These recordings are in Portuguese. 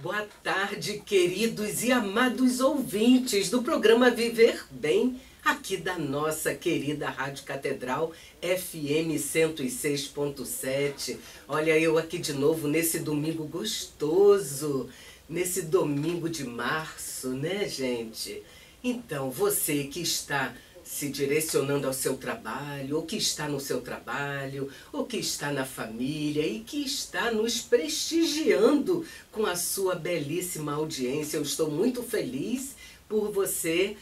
Boa tarde, queridos e amados ouvintes do programa Viver Bem, aqui da nossa querida Rádio Catedral FM 106.7. Olha eu aqui de novo nesse domingo gostoso, nesse domingo de março, né, gente? Então, você que está se direcionando ao seu trabalho, ou que está no seu trabalho, ou que está na família e que está nos prestigiando com a sua belíssima audiência. Eu estou muito feliz por você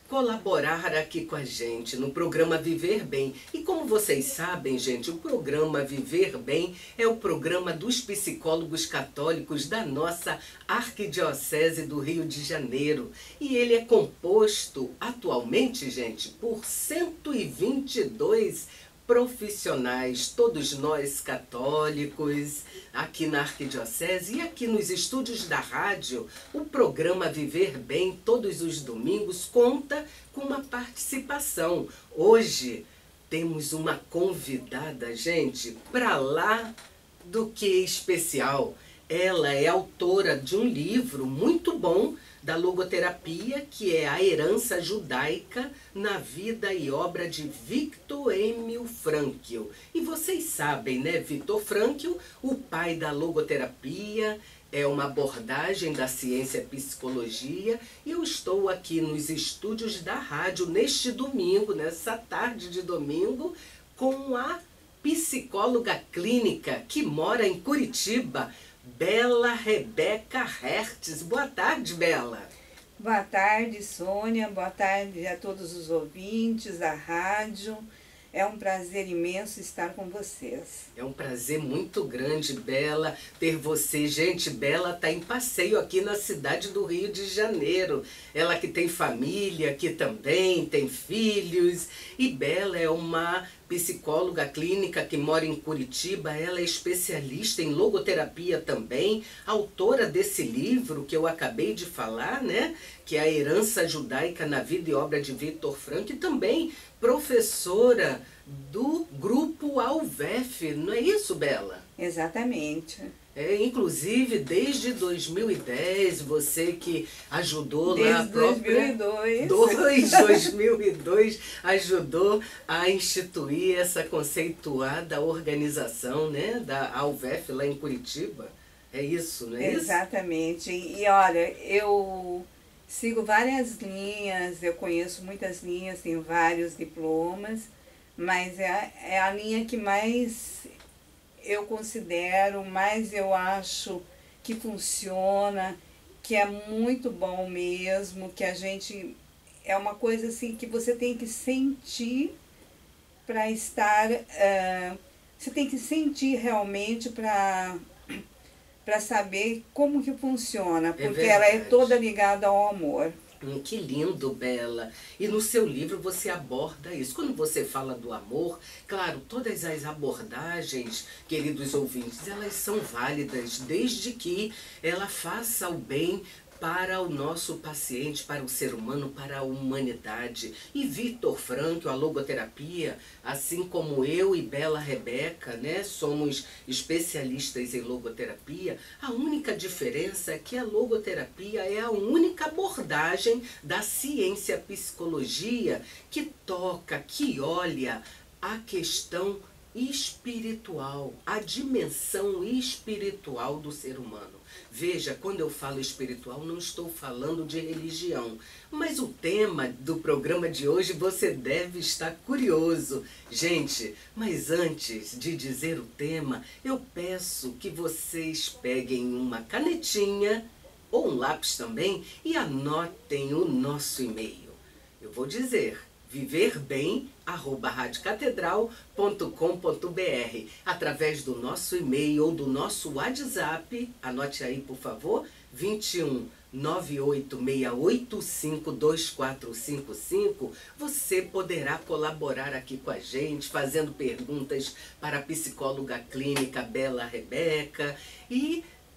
colaborar aqui com a gente no programa Viver Bem. E como vocês sabem, gente, o programa Viver Bem é o programa dos psicólogos católicos da nossa Arquidiocese do Rio de Janeiro. E ele é composto atualmente, gente, por 122 profissionais, todos nós católicos, aqui na Arquidiocese e aqui nos estúdios da rádio. O programa Viver Bem, todos os domingos, conta com uma participação. Hoje temos uma convidada, gente, para lá do que especial. Ela é autora de um livro muito bom da logoterapia, que é A Herança Judaica na Vida e Obra de Viktor Emil Frankl. E vocês sabem, né, Viktor Frankl, o pai da logoterapia, é uma abordagem da ciência psicologia, e eu estou aqui nos estúdios da rádio neste domingo, nessa tarde de domingo, com a psicóloga clínica que mora em Curitiba, Bela Rebeca Hertz. Boa tarde, Bela. Boa tarde, Sônia. Boa tarde a todos os ouvintes da rádio. É um prazer imenso estar com vocês. É um prazer muito grande, Bela, ter você. Gente, Bela está em passeio aqui na cidade do Rio de Janeiro. Ela que tem família, que também tem filhos. E Bela é uma psicóloga clínica que mora em Curitiba. Ela é especialista em logoterapia também, autora desse livro que eu acabei de falar, né? Que é A Herança Judaica na Vida e Obra de Viktor Frankl, e também professora do grupo Alvef, não é isso, Bela? Exatamente. É, inclusive, desde 2010, você que ajudou desde lá a própria... 2002, ajudou a instituir essa conceituada organização, né, da Alvef lá em Curitiba. É isso, não é isso? Exatamente. E olha, eu sigo várias linhas, eu conheço muitas linhas, tenho vários diplomas, mas é a linha que mais eu considero, mais eu acho que funciona, que é muito bom mesmo, que a gente... É uma coisa assim que você tem que sentir para estar... você tem que sentir realmente para saber como que funciona, porque ela é toda ligada ao amor. Que lindo, Bela. E no seu livro você aborda isso. Quando você fala do amor, claro, todas as abordagens, queridos ouvintes, elas são válidas, desde que ela faça o bem para o nosso paciente, para o ser humano, para a humanidade. E Viktor Frankl, a logoterapia, assim como eu e Bela Rebeca, né, somos especialistas em logoterapia, a única diferença é que a logoterapia é a única abordagem da ciência psicologia que toca, que olha a questão espiritual, a dimensão espiritual do ser humano. Veja, quando eu falo espiritual, não estou falando de religião, mas o tema do programa de hoje você deve estar curioso. Gente, mas antes de dizer o tema, eu peço que vocês peguem uma canetinha ou um lápis também e anotem o nosso e-mail. Eu vou dizer: viverbem@radiocatedral.com.br, através do nosso e-mail ou do nosso WhatsApp. Anote aí, por favor, 21 986852455. Você poderá colaborar aqui com a gente, fazendo perguntas para a psicóloga clínica Bela Rebeca,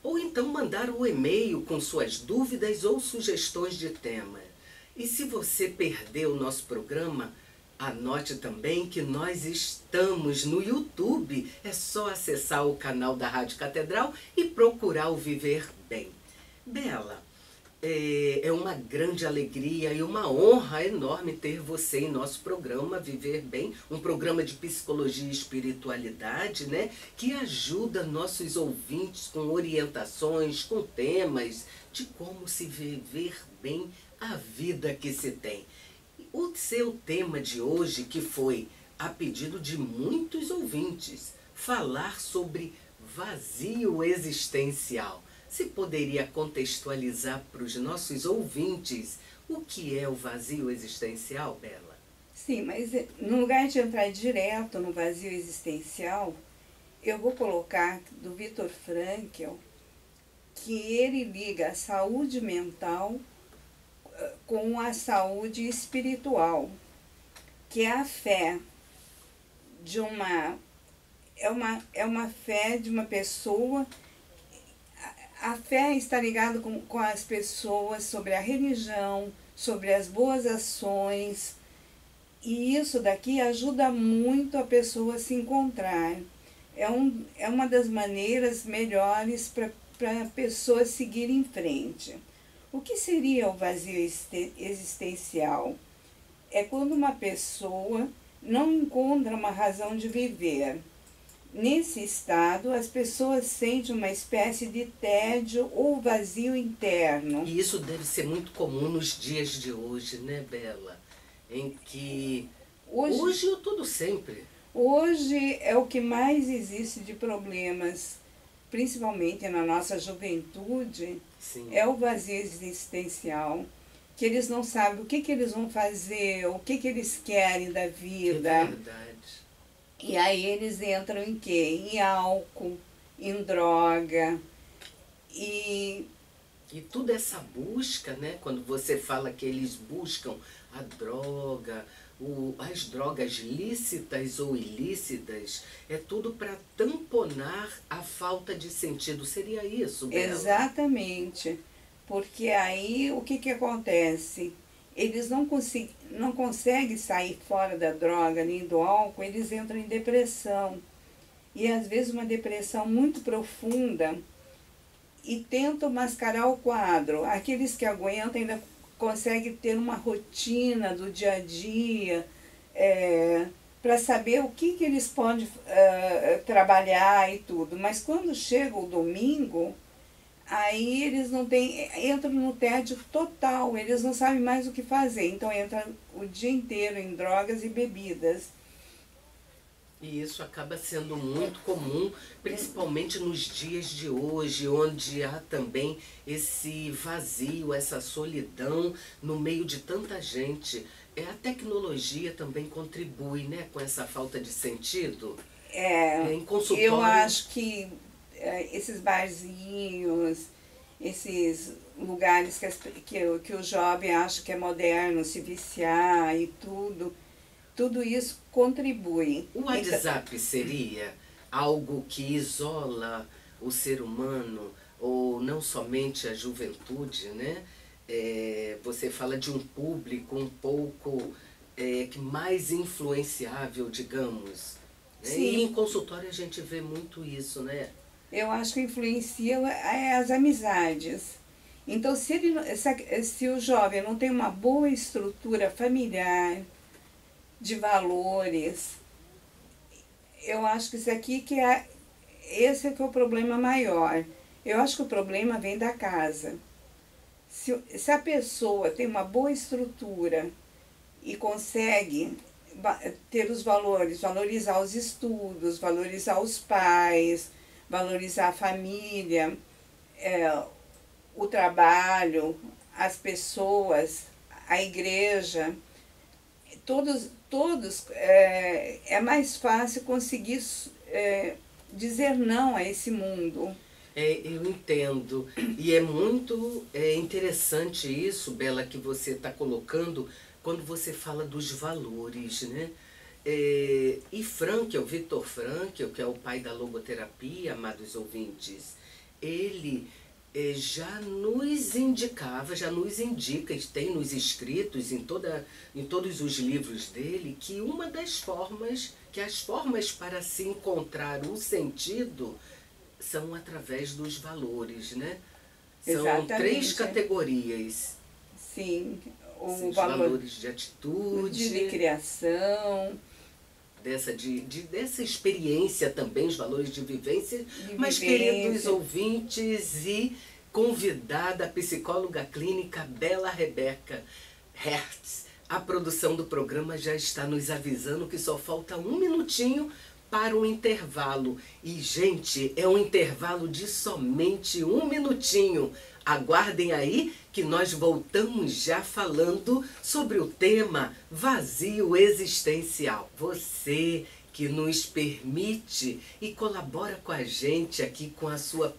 ou então mandar um e-mail com suas dúvidas ou sugestões de tema. E se você perdeu o nosso programa, anote também que nós estamos no YouTube. É só acessar o canal da Rádio Catedral e procurar o Viver Bem. Bela, é uma grande alegria e uma honra enorme ter você em nosso programa Viver Bem, um programa de psicologia e espiritualidade, né, que ajuda nossos ouvintes com orientações, com temas de como se viver bem a vida que se tem. O seu tema de hoje, que foi a pedido de muitos ouvintes, falar sobre vazio existencial. Você poderia contextualizar para os nossos ouvintes o que é o vazio existencial, Bela? Sim, mas no lugar de entrar direto no vazio existencial, eu vou colocar do Viktor Frankl, que ele liga a saúde mental com a saúde espiritual, que é a fé de uma fé de uma pessoa. A fé está ligada com as pessoas sobre a religião, sobre as boas ações, e isso daqui ajuda muito a pessoa a se encontrar. É uma das maneiras melhores para a pessoa seguir em frente. O que seria o vazio existencial? É quando uma pessoa não encontra uma razão de viver. Nesse estado, as pessoas sentem uma espécie de tédio ou vazio interno. E isso deve ser muito comum nos dias de hoje, né, Bela? Em que hoje ou tudo sempre. Hoje é o que mais existe de problemas, principalmente na nossa juventude. Sim. É o vazio existencial, que eles não sabem o que eles vão fazer, o que eles querem da vida. É verdade. E aí eles entram em quê? Em álcool, em droga. E toda essa busca, né? Quando você fala que eles buscam a droga, as drogas lícitas ou ilícitas, é tudo para tamponar a falta de sentido. Seria isso, Bela? exatamente. Porque aí o que acontece? Eles não conseguem sair fora da droga nem do álcool, eles entram em depressão. E às vezes uma depressão muito profunda, e tentam mascarar o quadro. Aqueles que aguentam ainda conseguem ter uma rotina do dia a dia, para saber o que eles podem trabalhar e tudo. Mas quando chega o domingo, aí eles não têm, entram no tédio total, eles não sabem mais o que fazer. Então entra o dia inteiro em drogas e bebidas. E isso acaba sendo muito comum, principalmente nos dias de hoje, onde há também esse vazio, essa solidão no meio de tanta gente. A tecnologia também contribui, né, com essa falta de sentido. Em consultório. Eu acho que esses barzinhos, esses lugares que o jovem acha que é moderno, se viciar e tudo isso contribui. O WhatsApp seria algo que isola o ser humano, ou não somente a juventude, né? Você fala de um público um pouco mais influenciável, digamos. Né? E em consultório a gente vê muito isso, né? Eu acho que influencia as amizades. Então, se o jovem não tem uma boa estrutura familiar, de valores, eu acho que esse é que é o problema maior. Eu acho que o problema vem da casa. Se a pessoa tem uma boa estrutura e consegue ter os valores, valorizar os estudos, valorizar os pais, valorizar a família, o trabalho, as pessoas, a igreja, todos é mais fácil conseguir dizer não a esse mundo. Eu entendo. E é muito interessante isso, Bela, que você está colocando quando você fala dos valores, né? E Frankl, Viktor Frankl, que é o pai da logoterapia, amados ouvintes, ele já nos indicava, já nos indica, e tem nos escritos em todos os livros dele, que uma das formas, que as formas para se encontrar um sentido são através dos valores, né? São Exatamente. 3 categorias. Sim, o Os valor valores de atitude, de criação, dessa experiência também, os valores de vivência. de Mas, queridos vivência. ouvintes e convidada, a psicóloga clínica Bela Rebeca Hertz, a produção do programa já está nos avisando que só falta 1 minutinho para o intervalo. E, gente, é um intervalo de somente 1 minutinho. Aguardem aí que nós voltamos já falando sobre o tema vazio existencial. Você que nos permite e colabora com a gente aqui com a sua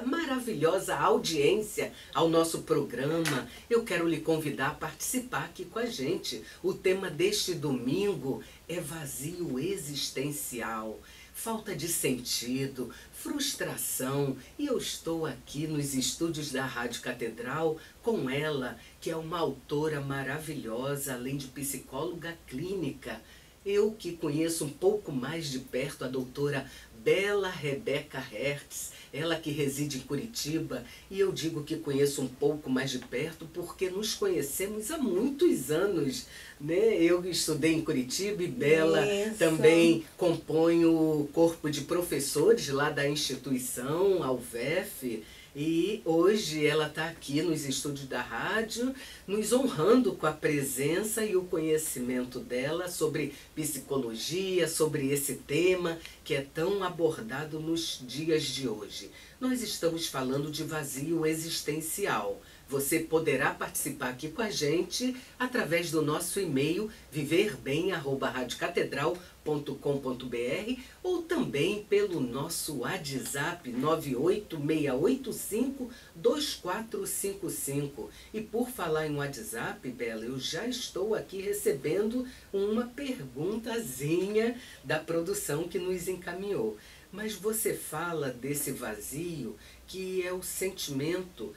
maravilhosa audiência ao nosso programa, eu quero lhe convidar a participar aqui com a gente. O tema deste domingo é vazio existencial, falta de sentido, frustração. E eu estou aqui nos estúdios da Rádio Catedral com ela, que é uma autora maravilhosa, além de psicóloga clínica. Eu que conheço um pouco mais de perto a doutora Bela Rebeca Hertz, ela que reside em Curitiba, e eu digo que conheço um pouco mais de perto porque nos conhecemos há muitos anos, né? Eu estudei em Curitiba e Bela Isso. também compõe o corpo de professores lá da instituição, a UVEF, e hoje ela está aqui nos estúdios da rádio, nos honrando com a presença e o conhecimento dela sobre psicologia, sobre esse tema que é tão abordado nos dias de hoje. Nós estamos falando de vazio existencial. Você poderá participar aqui com a gente através do nosso e-mail viverbem@radiocatedral.com.br ou também pelo nosso WhatsApp 98685-2455. E por falar em WhatsApp, Bela, eu já estou aqui recebendo uma perguntazinha da produção que nos encaminhou. Mas você fala desse vazio que é o sentimento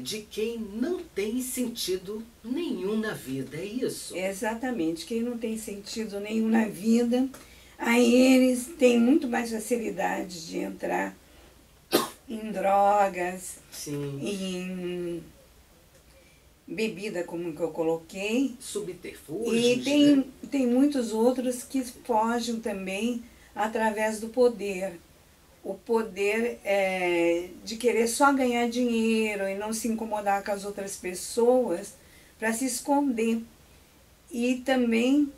de quem não tem sentido nenhum na vida, é isso? Exatamente, quem não tem sentido nenhum na vida, aí eles têm muito mais facilidade de entrar em drogas, Sim. em bebida, como que eu coloquei. Subterfúgios, E né? tem muitos outros que fogem também através do poder. O poder de querer só ganhar dinheiro e não se incomodar com as outras pessoas para se esconder. E também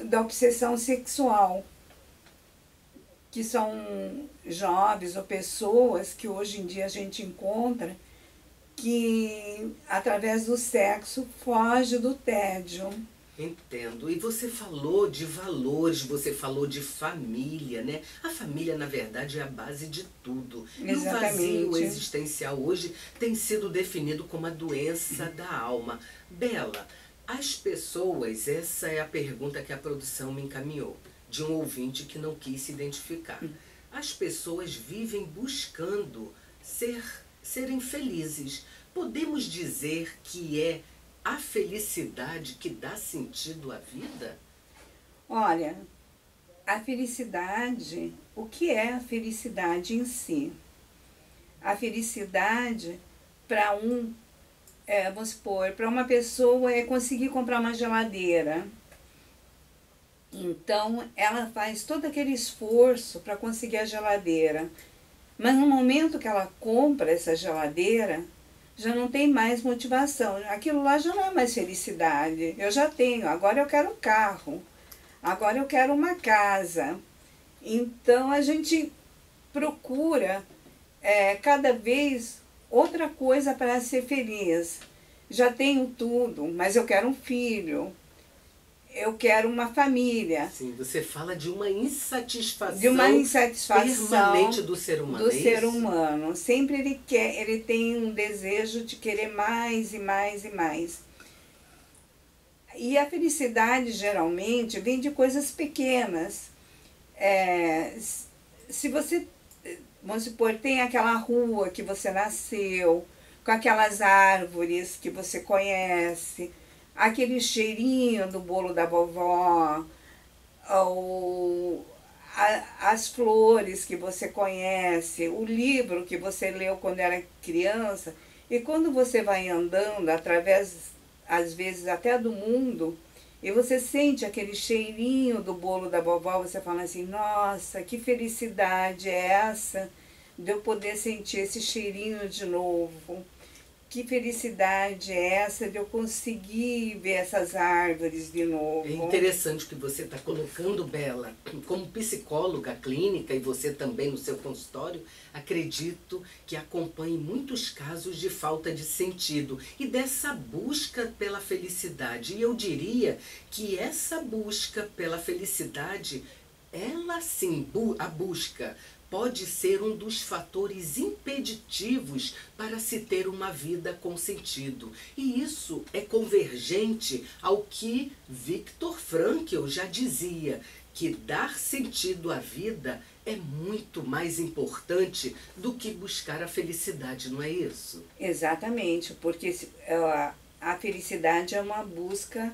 da obsessão sexual, que são jovens ou pessoas que hoje em dia a gente encontra que, através do sexo, foge do tédio. Entendo. E você falou de valores, você falou de família, né? A família, na verdade, é a base de tudo. E o vazio Exatamente. existencial hoje tem sido definido como a doença da alma. Bela, as pessoas, essa é a pergunta que a produção me encaminhou, de um ouvinte que não quis se identificar. As pessoas vivem buscando serem felizes. Podemos dizer que é a felicidade que dá sentido à vida? Olha, a felicidade, o que é a felicidade em si? A felicidade para vamos supor, para uma pessoa é conseguir comprar uma geladeira. Então, ela faz todo aquele esforço para conseguir a geladeira. Mas no momento que ela compra essa geladeira, já não tem mais motivação. Aquilo lá já não é mais felicidade. Eu já tenho, agora eu quero um carro. Agora eu quero uma casa. Então, a gente procura cada vez outra coisa para ser feliz. Já tenho tudo, mas eu quero um filho. Eu quero uma família. Sim, você fala de uma insatisfação, permanente do ser humano. Do ser humano. Sempre ele tem um desejo de querer mais e mais e mais. E a felicidade geralmente vem de coisas pequenas. Se você, vamos supor, tem aquela rua que você nasceu, com aquelas árvores que você conhece, aquele cheirinho do bolo da vovó, ou as flores que você conhece, o livro que você leu quando era criança, e quando você vai andando através, às vezes até do mundo, e você sente aquele cheirinho do bolo da vovó, você fala assim, nossa, que felicidade é essa de eu poder sentir esse cheirinho de novo. Que felicidade é essa de eu conseguir ver essas árvores de novo. É interessante que você está colocando, Bela, como psicóloga clínica e você também no seu consultório, acredito que acompanhe muitos casos de falta de sentido e dessa busca pela felicidade. E eu diria que essa busca pela felicidade, ela sim, a busca pode ser um dos fatores impeditivos para se ter uma vida com sentido. E isso é convergente ao que Viktor Frankl já dizia, que dar sentido à vida é muito mais importante do que buscar a felicidade, não é isso? Exatamente, porque a felicidade é uma busca,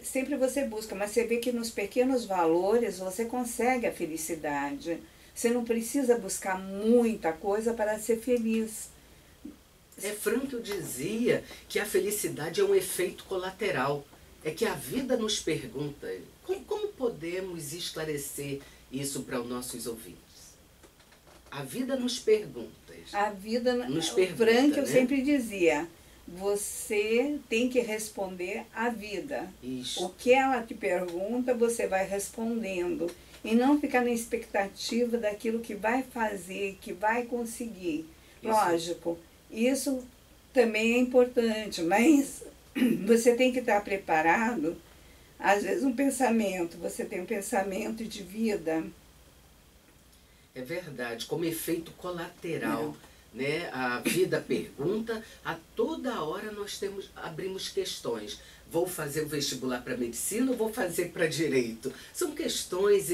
sempre você busca, mas você vê que nos pequenos valores você consegue a felicidade. Você não precisa buscar muita coisa para ser feliz. Frankl dizia que a felicidade é um efeito colateral. É que a vida nos pergunta, como podemos esclarecer isso para os nossos ouvintes? A vida nos pergunta. A vida, nos pergunta, Frankl, né? sempre dizia, você tem que responder à vida. Isso. O que ela te pergunta, você vai respondendo. E não ficar na expectativa daquilo que vai fazer, que vai conseguir. Isso. Lógico, isso também é importante, mas você tem que estar preparado. Às vezes você tem um pensamento de vida. É verdade, como efeito colateral. Né? A vida pergunta, a toda hora nós abrimos questões. Vou fazer o vestibular para medicina ou vou fazer para direito? São questões,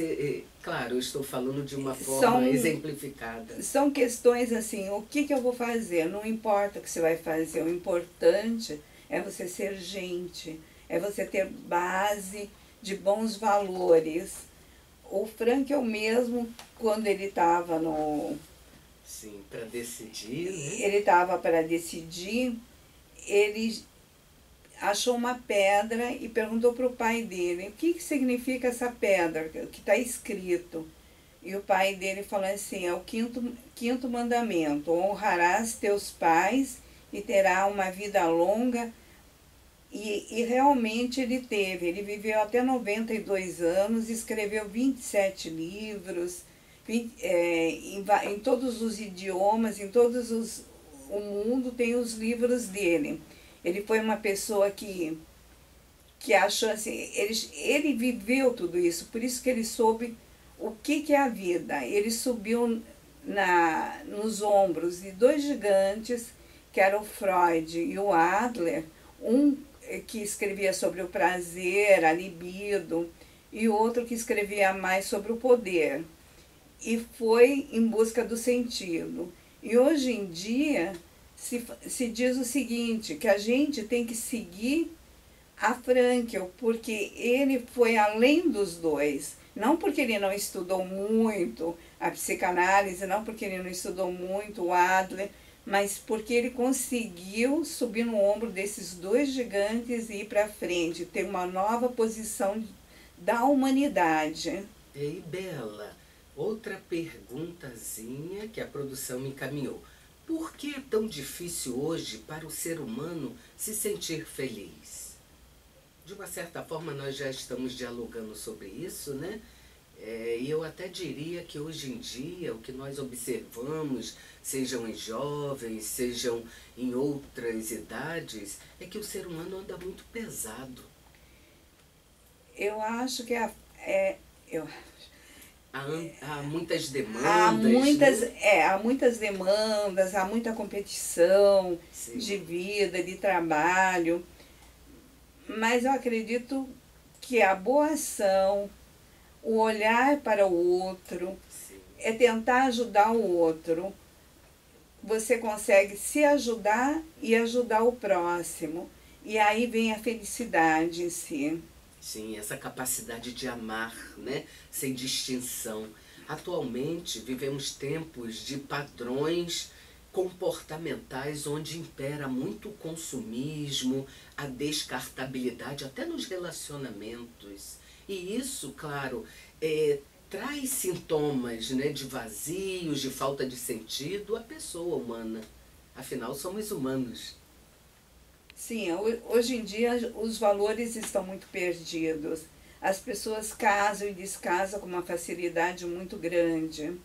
claro, eu estou falando de uma forma exemplificada. São questões assim, o que eu vou fazer? Não importa o que você vai fazer, o importante é você ser gente, é você ter base de bons valores. O Frankl mesmo, quando ele estava no... Sim, para decidir, né? Ele estava para decidir, ele achou uma pedra e perguntou para o pai dele, o que significa essa pedra, o que está escrito? E o pai dele falou assim, é o quinto mandamento, honrarás teus pais e terá uma vida longa. E realmente ele viveu até 92 anos, escreveu 27 livros, em todos os idiomas, o mundo tem os livros dele. Ele foi uma pessoa que achou assim, ele viveu tudo isso, por isso que ele soube o que é a vida. Ele subiu nos ombros de dois gigantes, que eram o Freud e o Adler, um que escrevia sobre o prazer, a libido, e outro que escrevia mais sobre o poder. E foi em busca do sentido. E hoje em dia se diz o seguinte, que a gente tem que seguir a Frankl, porque ele foi além dos dois. Não porque ele não estudou muito a psicanálise, não porque ele não estudou muito o Adler, mas porque ele conseguiu subir no ombro desses dois gigantes e ir para frente, ter uma nova posição da humanidade. E Bela, outra perguntazinha que a produção me encaminhou. Por que é tão difícil hoje para o ser humano se sentir feliz? De uma certa forma nós já estamos dialogando sobre isso, né? E eu até diria que hoje em dia o que nós observamos, sejam em jovens, sejam em outras idades, é que o ser humano anda muito pesado. Eu acho que há muitas demandas. Há muitas demandas, há muita competição. Sim. De vida, de trabalho. Mas eu acredito que a boa ação, o olhar para o outro, sim, é tentar ajudar o outro. Você consegue se ajudar e ajudar o próximo. E aí vem a felicidade em si. Sim, essa capacidade de amar, né? Sem distinção. Atualmente vivemos tempos de padrões comportamentais onde impera muito o consumismo, a descartabilidade, até nos relacionamentos. E isso, claro, traz sintomas, né, de vazios, de falta de sentido à pessoa humana. Afinal, somos humanos. Sim, hoje em dia os valores estão muito perdidos. As pessoas casam e descasam com uma facilidade muito grande.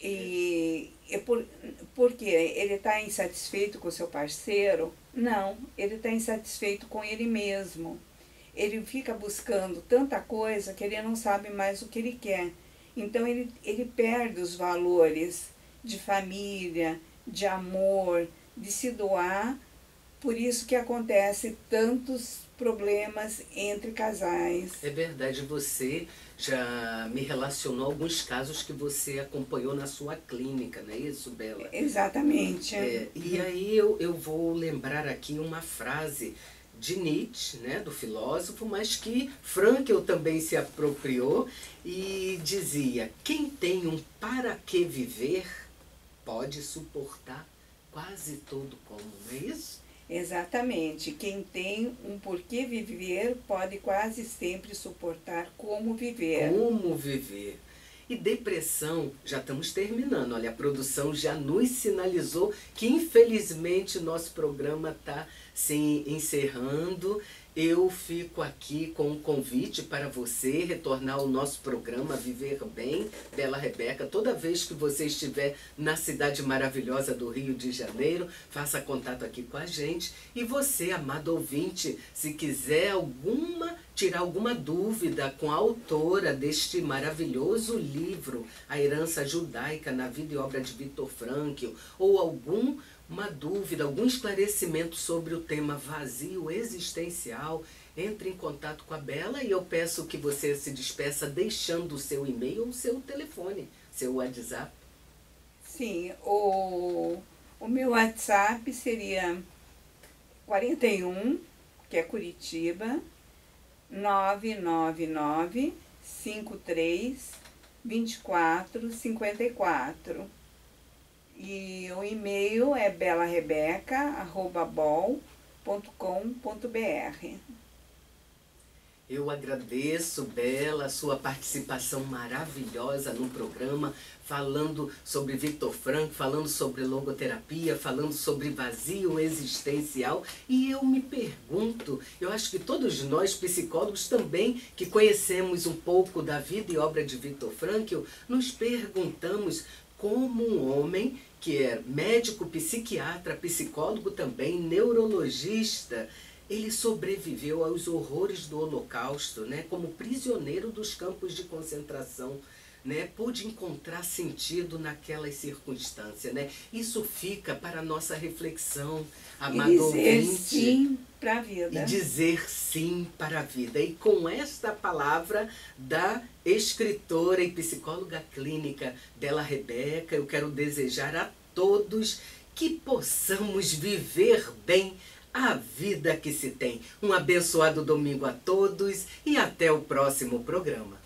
E por quê? Ele está insatisfeito com o seu parceiro? Não, ele está insatisfeito com ele mesmo. Ele fica buscando tanta coisa que ele não sabe mais o que ele quer. Então ele perde os valores de família, de amor, de se doar. Por isso que acontece tantos problemas entre casais. É verdade, você já me relacionou a alguns casos que você acompanhou na sua clínica, não é isso, Bela? Exatamente. E aí eu vou lembrar aqui uma frase de Nietzsche, né, do filósofo, mas que Frankl também se apropriou e dizia: quem tem um para que viver pode suportar quase todo como, não é isso? Exatamente. Quem tem um porquê viver pode quase sempre suportar como viver. Como viver. E depressão, já estamos terminando. Olha, a produção já nos sinalizou que infelizmente nosso programa está se encerrando. Eu fico aqui com um convite para você retornar ao nosso programa Viver Bem, Bela Rebeca. Toda vez que você estiver na cidade maravilhosa do Rio de Janeiro, faça contato aqui com a gente. E você, amado ouvinte, se quiser tirar alguma dúvida com a autora deste maravilhoso livro, A Herança Judaica na Vida e Obra de Viktor Frankl, ou uma dúvida, algum esclarecimento sobre o tema vazio existencial, entre em contato com a Bela e eu peço que você se despeça deixando o seu e-mail ou o seu telefone, seu WhatsApp. Sim, o meu WhatsApp seria 41, que é Curitiba, 999 53 24 54. E o e-mail é belarebeca@bol.com.br. Eu agradeço, Bela, a sua participação maravilhosa no programa, falando sobre Viktor Frankl, falando sobre logoterapia, falando sobre vazio existencial. E eu me pergunto, eu acho que todos nós, psicólogos também, que conhecemos um pouco da vida e obra de Viktor Frankl, nos perguntamos como um homem que é médico, psiquiatra, psicólogo também, neurologista, ele sobreviveu aos horrores do Holocausto, né, como prisioneiro dos campos de concentração, né, pôde encontrar sentido naquelas circunstâncias, né? Isso fica para a nossa reflexão, amado ouvinte. Dizer sim para a vida. E dizer sim para a vida. E com esta palavra da escritora e psicóloga clínica Bela Rebeca, eu quero desejar a todos que possamos viver bem a vida que se tem. Um abençoado domingo a todos e até o próximo programa.